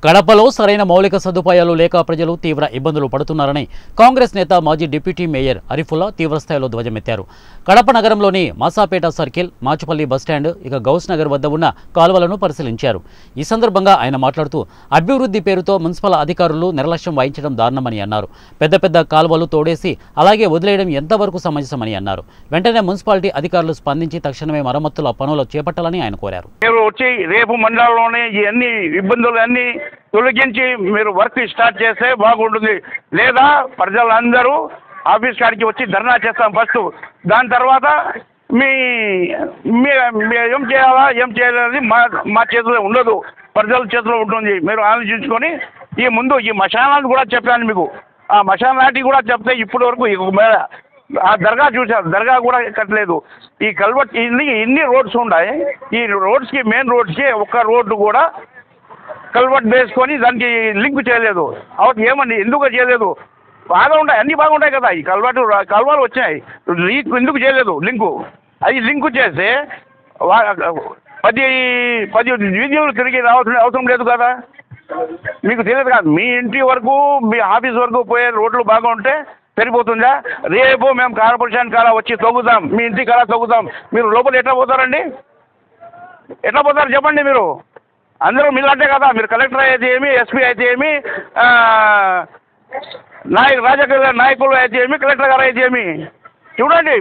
కడపలో సరైన మౌలిక సదుపాయాలు లేక ప్రజలు తీవ్ర ఇబ్బందులు పడుతున్నారని కాంగ్రెస్ నేత మాజీ డిప్యూటీ మేయర్ అరిఫుల్లా తీవ్రస్థాయిలో ధ్వజమెత్తారు. కడప నగరంలోని మాసాపేట సర్కిల్, మాచుపల్లి బస్టాండ్, గౌస్ నగర్ వద్ద ఉన్న కాలువలను పరిశీలించారు. ఈ సందర్భంగా ఆయన మాట్లాడుతూ అభివృద్ధి పేరుతో మున్సిపల్ అధికారులు నిర్లక్ష్యం వహించడం దారుణమని అన్నారు. పెద్ద పెద్ద కాలువలు తోడేసి అలాగే వదిలేయడం ఎంతవరకు సమంజసమని అన్నారు. వెంటనే మున్సిపాలిటీ అధికారులు స్పందించి తక్షణమే మరమ్మతుల పనులు చేపట్టాలని ఆయన కోరారు. రేపు మండలంలోనే ఇవన్నీ ఇబ్బందులన్నీ తొలగించి మీరు వర్క్ స్టార్ట్ చేస్తే బాగుంటుంది. లేదా ప్రజలందరూ ఆఫీస్ కాడికి వచ్చి ధర్నా చేస్తాం ఫస్ట్. దాని తర్వాత మీ ఏం చేయాలా ఏం చేయాలనేది మా చేతిలో ఉండదు, ప్రజల చేతిలో ఉంటుంది. మీరు ఆలోచించుకొని ఈ మశానాన్ని కూడా చెప్పాను మీకు. ఆ మశానాటి కూడా చెప్తే ఇప్పటి వరకు ఆ దర్గా చూశారు, దర్గా కూడా కట్టలేదు. ఈ కల్వర్ట్ ఇన్ని రోడ్స్ ఉన్నాయి. ఈ రోడ్స్కి మెయిన్ రోడ్స్కి ఒక్క రోడ్డు కూడా కల్వర్ట్ వేసుకొని దానికి లింక్ చేయలేదు. అవన్నీ ఏమండి ఎందుకు చేయలేదు? బాగా ఉంటాయి, అన్నీ బాగుంటాయి కదా. ఈ కల్వాలు వచ్చాయి, ఎందుకు చేయలేదు లింకు? అది లింకు చేస్తే 10 వీధులు తిరిగి రావాల్సిన అవసరం లేదు కదా. మీకు తెలియదు కాదు, మీ ఇంటి వరకు మీ ఆఫీస్ వరకు పోయే రోడ్లు బాగా ఉంటే సరిపోతుందా? రేపు మేము కార్పొరేషన్ కాడ వచ్చి తొగుదాం, మీ ఇంటి కాడ తొగుదాం. మీరు లోపల ఎట్లా పోతారండి? ఎట్లా పోతారు చెప్పండి? మీరు అందరూ మీలాంటే కదా. మీరు కలెక్టర్ అయితే ఏమి, ఎస్పీ అయితే ఏమి, రాజకీయ నాయకులు అయితే ఏమి, కలెక్టర్ గారు అయితే ఏమి, చూడండి